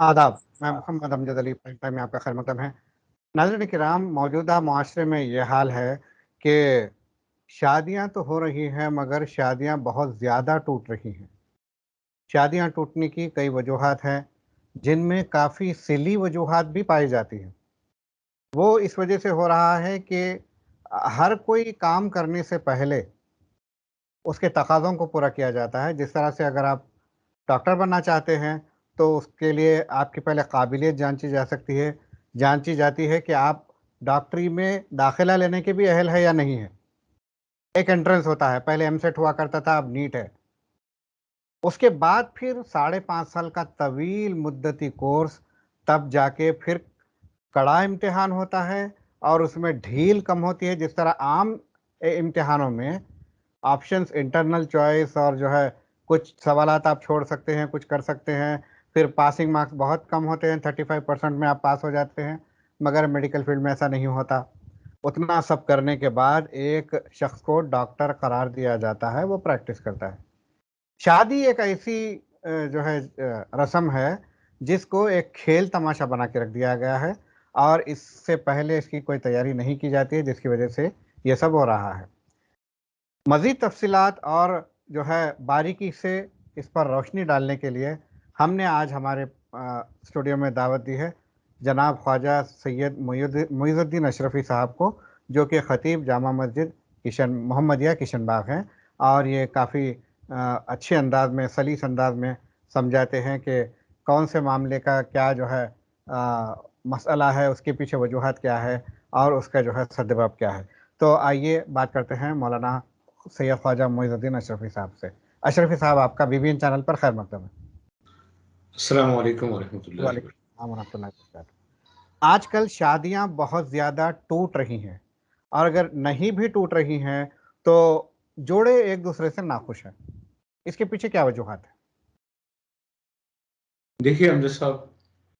आदाब, मैं Mohammad Amjad Ali prime time में आपका खैर मकदम है। नाज़रीन किराम, मौजूदा मुआशरे में ये हाल है कि शादियाँ तो हो रही हैं मगर शादियाँ बहुत ज़्यादा टूट रही हैं। शादियाँ टूटने की कई वजूहात हैं, जिनमें काफ़ी सिली वजूहात भी पाई जाती हैं। वो इस वजह से हो रहा है कि हर कोई काम करने से पहले उसके तकाज़ों को पूरा किया जाता है। जिस तरह से अगर आप डॉक्टर बनना चाहते हैं, तो उसके लिए आपकी पहले काबिलियत जाँची जा सकती है। जाँची जाती है कि आप डॉक्टरी में दाखिला लेने के भी अहल है या नहीं है। एक एंट्रेंस होता है, पहले एमसेट हुआ करता था, अब नीट है। उसके बाद फिर साढ़े 5 साल का तवील मुद्दती कोर्स, तब जाके फिर कड़ा इम्तिहान होता है और उसमें ढील कम होती है। जिस तरह आम इम्तिहानों में ऑप्शंस इंटरनल चॉइस और जो है कुछ सवालात आप छोड़ सकते हैं, कुछ कर सकते हैं। फिर पासिंग मार्क्स बहुत कम होते हैं, 35% में आप पास हो जाते हैं, मगर मेडिकल फील्ड में ऐसा नहीं होता। उतना सब करने के बाद एक शख्स को डॉक्टर करार दिया जाता है, वो प्रैक्टिस करता है। शादी एक ऐसी जो है रस्म है, जिसको एक खेल तमाशा बना के रख दिया गया है और इससे पहले इसकी कोई तैयारी नहीं की जाती है, जिसकी वजह से ये सब हो रहा है। मज़ीद तफ़सीलात और जो है बारीकी से इस पर रोशनी डालने के लिए हमने आज हमारे स्टूडियो में दावत दी है जनाब ख्वाजा सैयद मुइज़ुद्दीन अशरफ़ी साहब को, जो कि ख़तीब जामा मस्जिद मोहम्मदिया किशन बाग हैं और ये काफ़ी अच्छे अंदाज में, सलीस अंदाज में समझाते हैं कि कौन से मामले का क्या जो है मसला है, उसके पीछे वजूहात क्या है और उसका जो है सद्दबाब क्या है। तो आइए बात करते हैं मौलाना सैयद ख्वाजा मुइज़ुद्दीन अशरफ़ी साहब से। अशरफ़ी साहब, आपका बीबीएन चैनल पर खैर मकदम है। अस्सलाम वालेकुम वरहमतुल्लाहि वालेकुम सलाम व रहमतुल्लाहि व बरकातहू। आजकल शादियाँ बहुत ज़्यादा टूट रही हैं और अगर नहीं भी टूट रही हैं तो जोड़े एक दूसरे से नाखुश हैं। इसके पीछे क्या वजूहात है? देखिए अमजद साहब,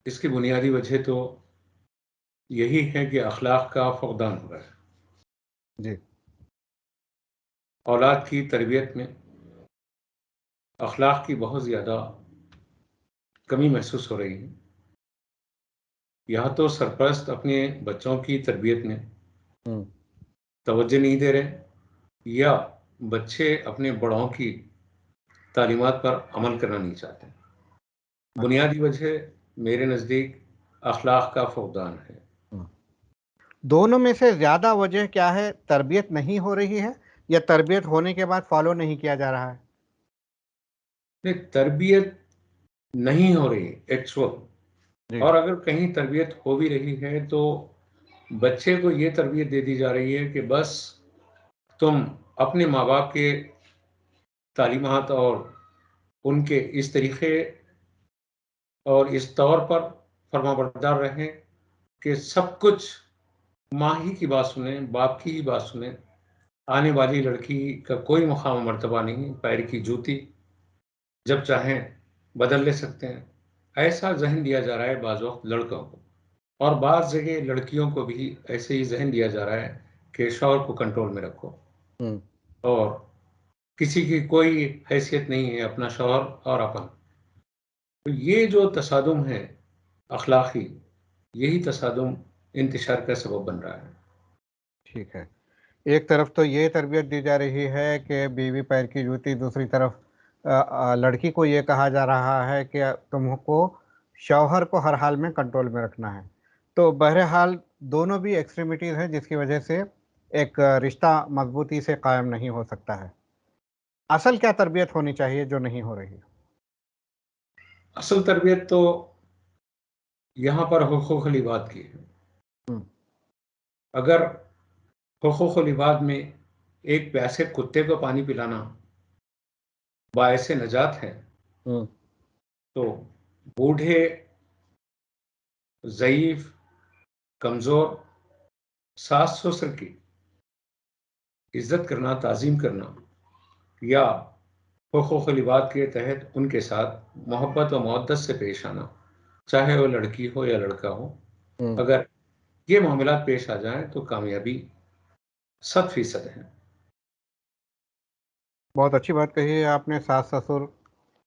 इसकी बुनियादी वजह तो यही है कि अखलाक का फक़दान हो रहा है। जी। औलाद की तरबियत में अखलाक की बहुत ज़्यादा कमी महसूस हो रही है। यहाँ तो सरपरस्त अपने बच्चों की तरबियत में तवज्जो नहीं दे रहे या बच्चे अपने बड़ों की तालीमात पर अमल करना नहीं चाहते। बुनियादी वजह मेरे नज़दीक अखलाक का फक़दान है। दोनों में से ज़्यादा वजह क्या है? तरबियत नहीं हो रही है या तरबियत होने के बाद फॉलो नहीं किया जा रहा है? नहीं, तरबियत नहीं हो रही एक्चुअल, जी। और अगर कहीं तरबियत हो भी रही है तो बच्चे को ये तरबियत दे दी जा रही है कि बस तुम अपने माँ बाप के तालीमात और उनके इस तरीक़े और इस तौर पर फरमाबरदार रहें कि सब कुछ माँ ही की बात सुनें, बाप की ही बात सुनें। आने वाली लड़की का कोई मकाम मर्तबा नहीं, पैर की जूती जब चाहें बदल ले सकते हैं। ऐसा ज़हन दिया जा रहा है बाज़ वक़्त लड़कों को, और बाज़ जगह लड़कियों को भी ऐसे ही ज़हन दिया जा रहा है कि शौहर को कंट्रोल में रखो और किसी की कोई हैसियत नहीं है, अपना शौहर और अपन। तो ये जो तसादुम है अखलाक़ी, यही तसादुम इंतशार का सबब बन रहा है। ठीक है। एक तरफ तो ये तरबियत दी जा रही है कि बीवी पैर की जूती, दूसरी तरफ लड़की को ये कहा जा रहा है कि तुमको शौहर को हर हाल में कंट्रोल में रखना है। तो बहरहाल दोनों भी एक्सट्रीमिटीज़ हैं, जिसकी वजह से एक रिश्ता मज़बूती से कायम नहीं हो सकता है। असल क्या तरबियत होनी चाहिए जो नहीं हो रही है? असल तरबियत तो यहाँ पर हुकूक़ लिबाद की है। अगर हुकूक़ लिबाद में एक प्यासे कुत्ते को पानी पिलाना बायसे नजात है, तो बूढ़े, ज़ईफ़, कमज़ोर सास ससुर की इज़्ज़त करना, ताज़ीम करना या हुकूक़ लिबाद के तहत उनके साथ मोहब्बत और मवद्दत से पेश आना, चाहे वो लड़की हो या लड़का हो, अगर ये मामलात पेश आ जाएँ तो कामयाबी 100% है। बहुत अच्छी बात कही है आपने, सास-ससुर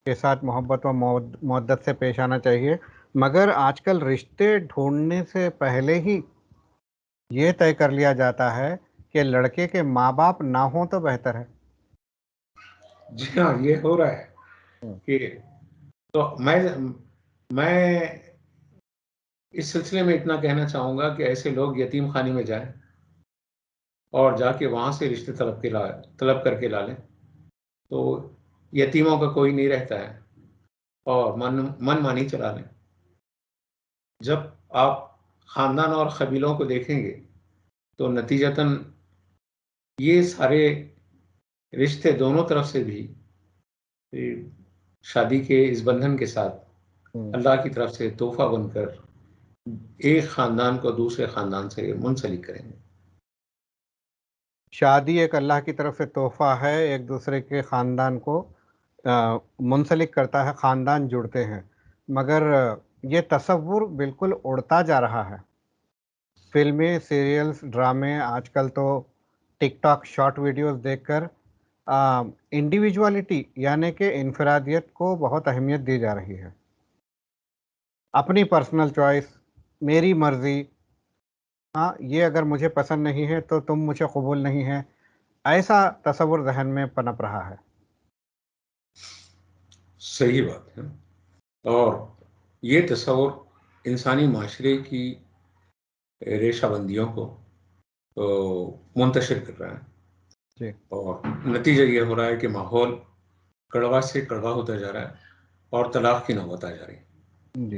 के साथ मोहब्बत व मवद्दत से पेश आना चाहिए। मगर आजकल रिश्ते ढूँढने से पहले ही ये तय कर लिया जाता है कि लड़के के माँ-बाप ना हों तो बेहतर है। जी हाँ, ये हो रहा है हुँ। कि तो मैं इस सिलसिले में इतना कहना चाहूँगा कि ऐसे लोग यतीम खाने में जाएँ और जाके वहाँ से रिश्ते तलब करके ला लें, तो यतीमों का कोई नहीं रहता है और मनमानी चला लें। जब आप ख़ानदान और क़बीलों को देखेंगे, तो नतीजतन ये सारे रिश्ते दोनों तरफ से भी ए, शादी के इस बंधन के साथ हुँ। अल्लाह की तरफ से तोहफ़ा बनकर एक ख़ानदान को दूसरे ख़ानदान से मुंसलिक करेंगे। शादी एक अल्लाह की तरफ से तोहफ़ा है, एक दूसरे के ख़ानदान को मुंसलिक करता है, ख़ानदान जुड़ते हैं। मगर ये तसव्वुर बिल्कुल उड़ता जा रहा है। फ़िल्में, सीरियल्स, ड्रामे आजकल तो टिकटॉक शॉर्ट वीडियोज़ देखकर इंडिविजुअलिटी यानी कि इन्फरादियत को बहुत अहमियत दी जा रही है। अपनी पर्सनल चॉइस, मेरी मर्ज़ी, हाँ, ये अगर मुझे पसंद नहीं है तो तुम मुझे कबूल नहीं है, ऐसा तसव्वुर ज़हन में पनप रहा है। सही बात है और ये तसव्वुर इंसानी माशरे की रेशाबंदियों को मुंतशिर कर रहा है जी, और नतीजा ये हो रहा है कि माहौल कड़वा से कड़वा होता जा रहा है और तलाक की नौबत आ जा रही है। जी।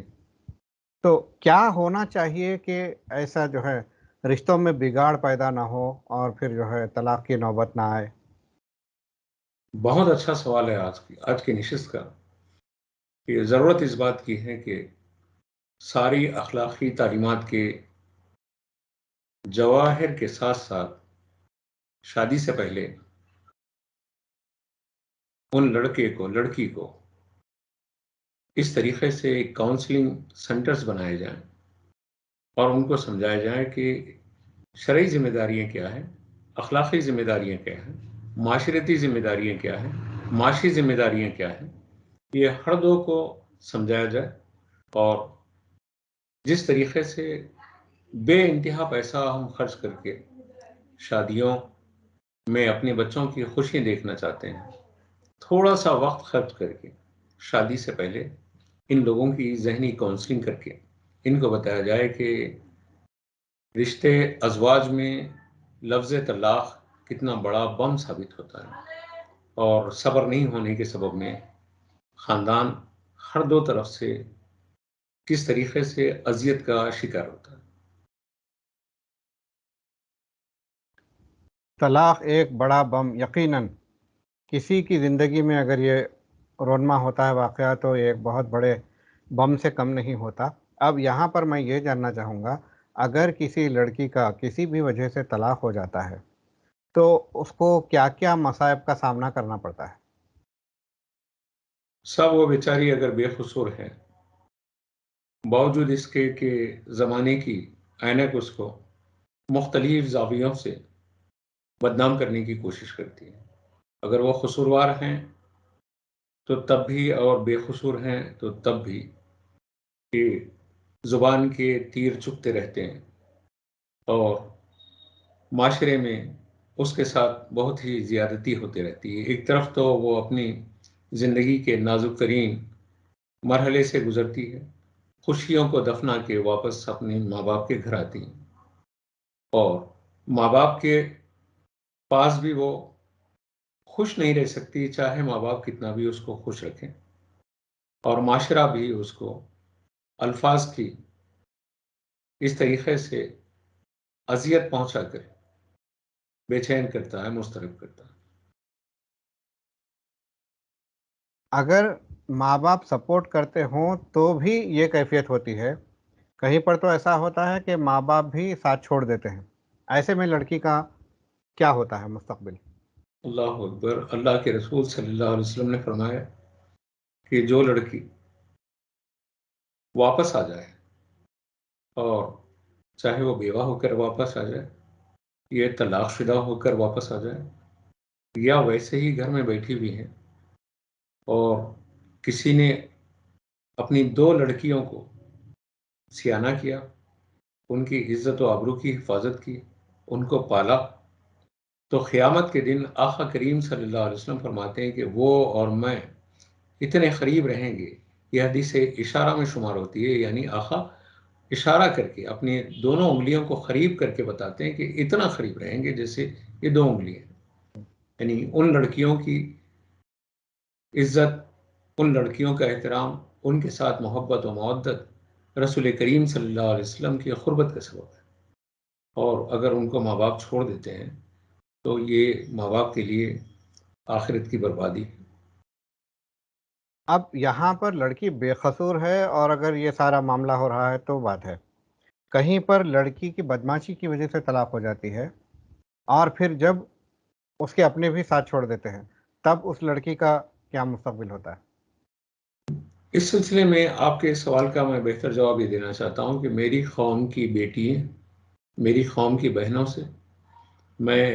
तो क्या होना चाहिए कि ऐसा जो है रिश्तों में बिगाड़ पैदा ना हो और फिर जो है तलाक की नौबत ना आए? बहुत अच्छा सवाल है आज की नशिस्त का कि ज़रूरत इस बात की है कि सारी अखलाकी तालीमात के जवाहिर के साथ-साथ शादी से पहले उन लड़के को, लड़की को इस तरीके से काउंसलिंग सेंटर्स बनाए जाएँ और उनको समझाया जाए कि शरई ज़िम्मेदारियाँ क्या हैं, अखलाकी ज़िम्मेदारियाँ क्या हैं, माशरती ज़िम्मेदारियाँ क्या हैं, माशी ज़िम्मेदारियाँ क्या हैं, ये हर दो को समझाया जाए और जिस तरीके से बेइंतहा पैसा हम खर्च करके शादियों में अपने बच्चों की खुशी देखना चाहते हैं, थोड़ा-सा वक़्त खर्च करके शादी से पहले इन लोगों की ज़हनी काउंसलिंग करके इनको बताया जाए कि रिश्ते अज़वाज में लफ्ज़ तलाक़ कितना बड़ा बम साबित होता है और सब्र नहीं होने के सबब में ख़ानदान हर दो तरफ से किस तरीके से अज़ियत का शिकार होता है। तलाक एक बड़ा बम यकीनन किसी की ज़िंदगी में अगर ये रोनमा होता है वाक़या तो ये एक बहुत बड़े बम से कम नहीं होता। अब यहाँ पर मैं ये जानना चाहूँगा, अगर किसी लड़की का किसी भी वजह से तलाक हो जाता है, तो उसको क्या-क्या मसाइब का सामना करना पड़ता है? सब वो बेचारी अगर बेकसूर है, बावजूद इसके कि ज़माने की ऐनक उसको मुख्तलिफ ज़ावियों से बदनाम करने की कोशिश करती है। अगर वो कसूरवार हैं, तो तब भी और बेकसूर हैं, तो तब भी कि ज़ुबान के तीर चुभते रहते हैं और माशरे में उसके साथ बहुत ही ज़्यादती होती रहती है। एक तरफ तो वो अपनी ज़िंदगी के नाज़ुक तरीन मरहले से गुज़रती है, खुशियों को दफ़ना के वापस अपने माँ-बाप के घर आती हैं और माँ-बाप के पास भी वो खुश नहीं रह सकती, चाहे माँ-बाप कितना भी उसको खुश रखें और माशरा भी उसको अल्फाज़ की इस तरीक़े से अज़ियत पहुँचाकर बेचैन करता है, मुज़तरब करता है। अगर माँ-बाप सपोर्ट करते हों, तो भी ये कैफ़ियत होती है। कहीं पर तो ऐसा होता है कि माँ-बाप भी साथ छोड़ देते हैं। ऐसे में लड़की का क्या होता है मुस्तक़बिल? अल्लाहु अकबर! अल्लाह के रसूल सल्लल्लाहु अलैहि वसल्लम ने फरमाया कि जो लड़की वापस आ जाए और चाहे वो बेवा होकर वापस आ जाए, ये तलाक़शुदा होकर वापस आ जाए या वैसे ही घर में बैठी हुई है और किसी ने अपनी 2 लड़कियों को سیانہ کیا، ان کی عزت و آبرو کی حفاظت کی، ان کو پالا، تو قیامت کے دن آقا کریم صلی اللہ علیہ وسلم فرماتے ہیں کہ وہ اور میں اتنے قریب رہیں گے. یہ حدیث اشارہ میں شمار ہوتی ہے، یعنی آقا اشارہ کر کے اپنی دونوں انگلیوں کو قریب کر کے بتاتے ہیں کہ اتنا قریب رہیں گے جیسے یہ دو انگلیاں. یعنی ان لڑکیوں کی عزت، ان لڑکیوں کا احترام، ان کے ساتھ محبت و مودت رسول کریم صلی اللہ علیہ وسلم کی قربت کا سبب ہے. اور اگر ان کو ماں باپ چھوڑ دیتے ہیں تو یہ ماں باپ کے لیے آخرت کی بربادی ہے. اب یہاں پر لڑکی بے قصور ہے اور اگر یہ سارا معاملہ ہو رہا ہے تو بات ہے. کہیں پر لڑکی کی بدمعاشی کی وجہ سے طلاق ہو جاتی ہے اور پھر جب اس کے اپنے بھی ساتھ چھوڑ دیتے ہیں تب اس لڑکی کا کیا مستقبل ہوتا ہے؟ اس سلسلے میں آپ کے سوال کا میں بہتر جواب یہ دینا چاہتا ہوں کہ میری قوم کی بیٹی، میری قوم کی بہنوں سے میں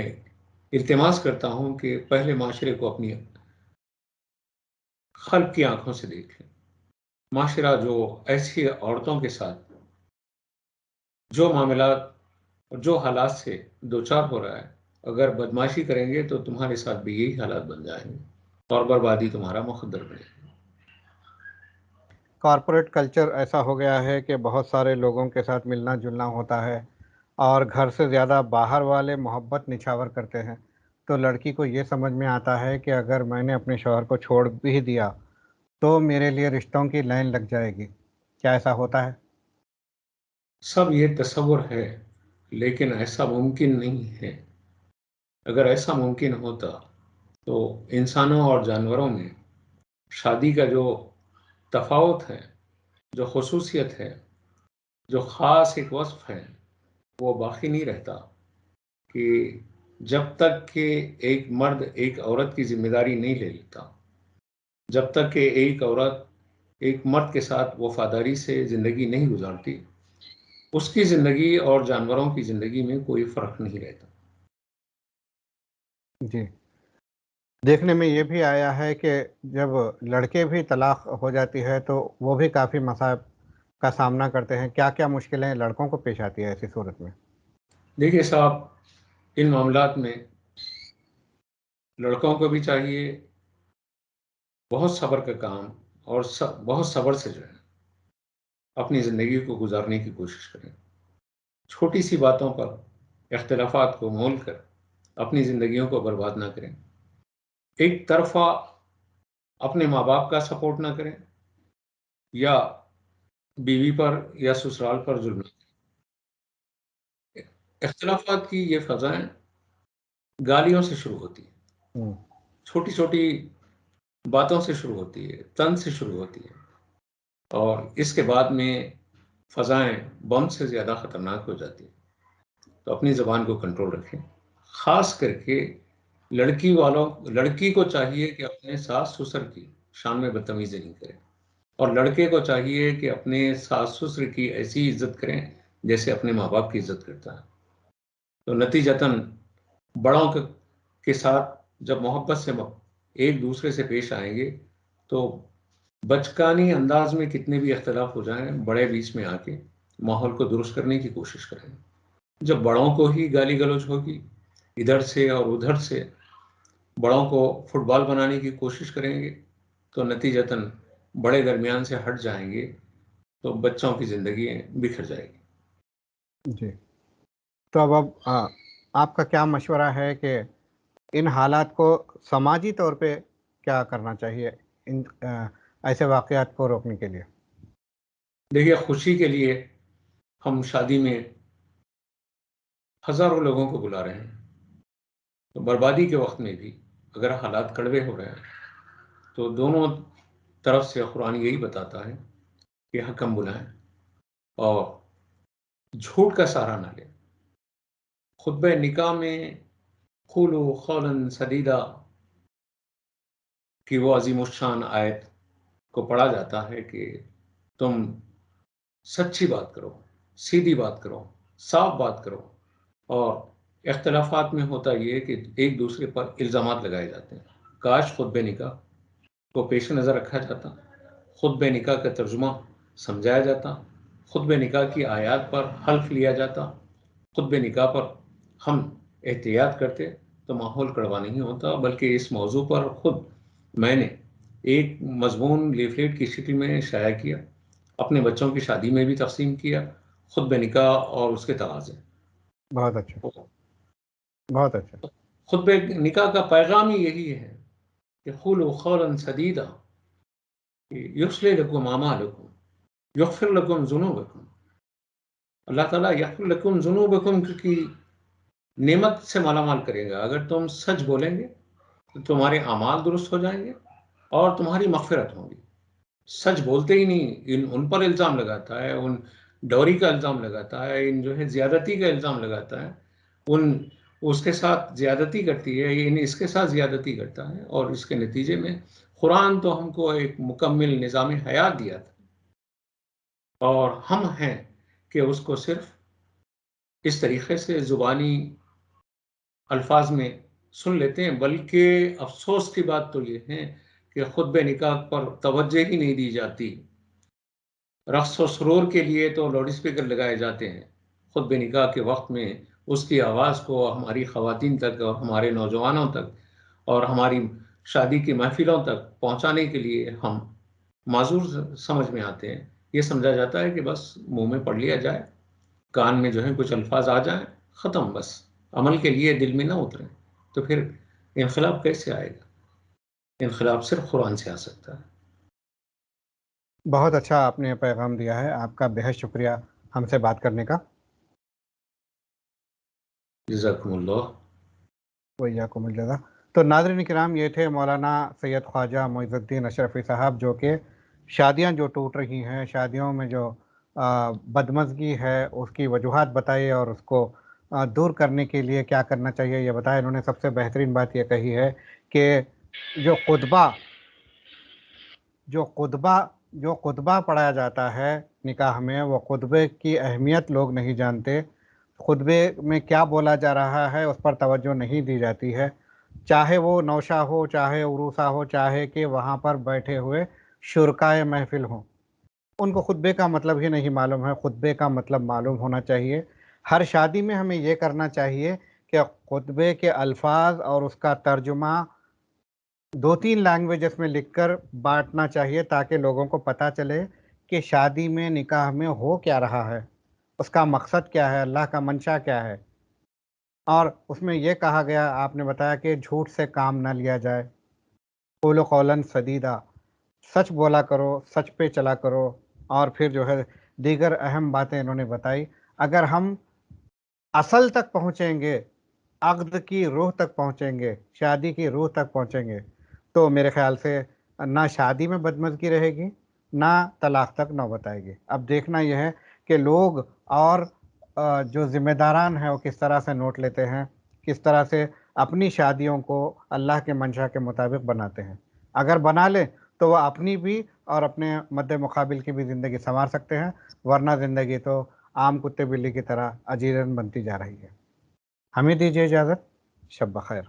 التماس کرتا ہوں کہ پہلے معاشرے کو اپنی خلق کی آنکھوں سے دیکھیں. معاشرہ جو ایسی عورتوں کے ساتھ جو معاملات اور جو حالات سے دوچار ہو رہا ہے، اگر بدمعاشی کریں گے تو تمہارے ساتھ بھی یہی حالات بن جائیں گے اور بربادی تمہارا مقدر بنے گی. کارپوریٹ کلچر ایسا ہو گیا ہے کہ بہت سارے لوگوں کے ساتھ ملنا جلنا ہوتا ہے اور گھر سے زیادہ باہر والے محبت نچھاور کرتے ہیں. تو لڑکی کو یہ سمجھ میں آتا ہے کہ اگر میں نے اپنے شوہر کو چھوڑ بھی دیا تو میرے لیے رشتوں کی لائن لگ جائے گی. کیا ایسا ہوتا ہے؟ سب یہ تصور ہے، لیکن ایسا ممکن نہیں ہے. اگر ایسا ممکن ہوتا تو انسانوں اور جانوروں میں شادی کا جو تفاوت ہے، جو خصوصیت ہے، جو خاص ایک وصف ہے، وہ باقی نہیں رہتا کہ جب تک کہ ایک مرد ایک عورت کی ذمہ داری نہیں لے لیتا، جب تک کہ ایک عورت ایک مرد کے ساتھ وفاداری سے زندگی نہیں گزارتی، اس کی زندگی اور جانوروں کی زندگی میں کوئی فرق نہیں رہتا. جی، دیکھنے میں یہ بھی آیا ہے کہ جب لڑکے بھی طلاق ہو جاتی ہے تو وہ بھی کافی مصائب کا سامنا کرتے ہیں. کیا کیا مشکلیں لڑکوں کو پیش آتی ہے ایسی صورت میں؟ دیکھیے صاحب، ان معاملات میں لڑکوں کو بھی چاہیے بہت صبر کا کام، اور بہت صبر سے جو ہے اپنی زندگی کو گزارنے کی کوشش کریں. چھوٹی سی باتوں پر اختلافات کو مول کر اپنی زندگیوں کو برباد نہ کریں. ایک طرفہ اپنے ماں باپ کا سپورٹ نہ کریں یا بیوی پر یا سسرال پر ظلم نہ کریں. اختلافات کی یہ فضائیں گالیوں سے شروع ہوتی ہیں، چھوٹی چھوٹی باتوں سے شروع ہوتی ہے، طنز سے شروع ہوتی ہے، اور اس کے بعد میں فضائیں بم سے زیادہ خطرناک ہو جاتی ہیں. تو اپنی زبان کو کنٹرول رکھیں. خاص کر کے لڑکی کو چاہیے کہ اپنے ساس سسر کی شان میں بدتمیزی نہیں کرے، اور لڑکے کو چاہیے کہ اپنے ساس سسر کی ایسی عزت کریں جیسے اپنے ماں باپ کی عزت کرتا ہے. تو نتیجتاً بڑوں کے ساتھ جب محبت سے ایک دوسرے سے پیش آئیں گے تو بچکانی انداز میں کتنے بھی اختلاف ہو جائیں، بڑے بیچ میں آ کے ماحول کو درست کرنے کی کوشش کریں. جب بڑوں کو ہی گالی گلوچ ہوگی ادھر سے اور ادھر سے، بڑوں کو فٹ بال بنانے کی کوشش کریں گے تو نتیجتاً بڑے درمیان سے ہٹ جائیں گے تو بچوں کی زندگی بکھر جائے گی. جی، تو اب آپ کا کیا مشورہ ہے کہ ان حالات کو سماجی طور پہ کیا کرنا چاہیے ان ایسے واقعات کو روکنے کے لیے؟ دیکھیے، خوشی کے لیے ہم شادی میں ہزاروں لوگوں کو بلا رہے ہیں، تو بربادی کے وقت میں بھی اگر حالات کڑوے ہو رہے ہیں تو دونوں طرف سے قرآن یہی بتاتا ہے کہ حکم بلائیں اور جھوٹ کا سہارا نہ لیں. خطبہ نکاح میں قولوا قولا سدیدا کی وہ عظیم الشان آیت کو پڑھا جاتا ہے کہ تم سچی بات کرو، سیدھی بات کرو، صاف بات کرو. اور اختلافات میں ہوتا یہ کہ ایک دوسرے پر الزامات لگائے جاتے ہیں. کاش خطبہ نکاح کو پیش نظر رکھا جاتا، خطبہ نکاح کا ترجمہ سمجھایا جاتا خطبہ نکاح کی آیات پر حلف لیا جاتا، خطبہ نکاح پر ہم احتیاط کرتے تو ماحول کڑوا نہیں ہوتا، بلکہ اس موضوع پر خود میں نے ایک مضمون لیفلیٹ کی شکل میں شائع کیا، اپنے بچوں کی شادی میں بھی تقسیم کیا، خطبہ نکاح اور اس کے تقاضے۔ بہت اچھا، بہت اچھا۔ خطبہ نکاح کا پیغام ہی یہی ہے کہ قولوا قولا سدیدا یصلح لکم اعمالکم یغفر لکم ذنوبکم۔ اللہ تعالیٰ یغفر لکم ذنوبکم کی نعمت سے مالا مال کرے گا۔ اگر تم سچ بولیں گے تو تمہارے اعمال درست ہو جائیں گے اور تمہاری مغفرت ہوگی۔ سچ بولتے ہی نہیں، ان پر الزام لگاتا ہے، ان ڈوری کا الزام لگاتا ہے، ان جو ہے زیادتی کا الزام لگاتا ہے، ان اس کے ساتھ زیادتی کرتی ہے، ان اس کے ساتھ زیادتی کرتا ہے، اور اس کے نتیجے میں قرآن تو ہم کو ایک مکمل نظام حیات دیا تھا، اور ہم ہیں کہ اس کو صرف اس طریقے سے زبانی الفاظ میں سن لیتے ہیں۔ بلکہ افسوس کی بات تو یہ ہے کہ خطبہ نکاح پر توجہ ہی نہیں دی جاتی۔ رقص و سرور کے لیے تو لاؤڈ اسپیکر لگائے جاتے ہیں، خطبہ نکاح کے وقت میں اس کی آواز کو ہماری خواتین تک اور ہمارے نوجوانوں تک اور ہماری شادی کی محفلوں تک پہنچانے کے لیے ہم معذور سمجھ میں آتے ہیں۔ یہ سمجھا جاتا ہے کہ بس منہ میں پڑھ لیا جائے، کان میں جو ہے کچھ الفاظ آ جائیں، ختم، بس عمل کے لیے دل میں نہ اتریں۔ تو پھر انقلاب کیسے آئے گا؟ انقلاب صرف قرآن سے آ سکتا ہے۔ بہت اچھا آپ نے پیغام دیا ہے، آپ کا بہت شکریہ ہم سے بات کرنے کا۔ جزاکم اللہ۔ وإياكم الجزاء۔ تو ناظرین کرام، یہ تھے مولانا سید خواجہ معیز الدین اشرفی صاحب، جو کہ شادیاں جو ٹوٹ رہی ہیں، شادیوں میں جو بدمزگی ہے اس کی وجوہات بتائی اور اس کو دور کرنے کے لیے کیا کرنا چاہیے یہ بتایا۔ انہوں نے سب سے بہترین بات یہ کہی ہے کہ جو خطبہ پڑھایا جاتا ہے نکاح میں، وہ خطبے کی اہمیت لوگ نہیں جانتے، خطبے میں کیا بولا جا رہا ہے اس پر توجہ نہیں دی جاتی ہے، چاہے وہ نوشہ ہو، چاہے عروسہ ہو، چاہے کہ وہاں پر بیٹھے ہوئے شرکائے محفل ہوں، ان کو خطبے کا مطلب ہی نہیں معلوم ہے۔ خطبے کا مطلب معلوم ہونا چاہیے۔ ہر شادی میں ہمیں یہ کرنا چاہیے کہ خطبے کے الفاظ اور اس کا ترجمہ 2-3 لینگویجز میں لکھ کر بانٹنا چاہیے، تاکہ لوگوں کو پتہ چلے کہ شادی میں، نکاح میں ہو کیا رہا ہے، اس کا مقصد کیا ہے، اللہ کا منشا کیا ہے۔ اور اس میں یہ کہا گیا، آپ نے بتایا کہ جھوٹ سے کام نہ لیا جائے، قولوا قولا سدیدا، سچ بولا کرو، سچ پہ چلا کرو، اور پھر جو ہے دیگر اہم باتیں انہوں نے بتائی۔ اگر ہم اصل تک پہنچیں گے، عقد کی روح تک پہنچیں گے، شادی کی روح تک پہنچیں گے، تو میرے خیال سے نہ شادی میں بدمزگی رہے گی، نہ طلاق تک نوبت آئے گی۔ اب دیکھنا یہ ہے کہ لوگ اور جو ذمہ داران ہیں وہ کس طرح سے نوٹ لیتے ہیں، کس طرح سے اپنی شادیوں کو اللہ کے منشا کے مطابق بناتے ہیں۔ اگر بنا لیں تو وہ اپنی بھی اور اپنے مد مقابل کی بھی زندگی سنوار سکتے ہیں، ورنہ زندگی تو عام کتے بلی کی طرح اجیرن بنتی جا رہی ہے۔ ہمیں دیجیے اجازت، شب بخیر۔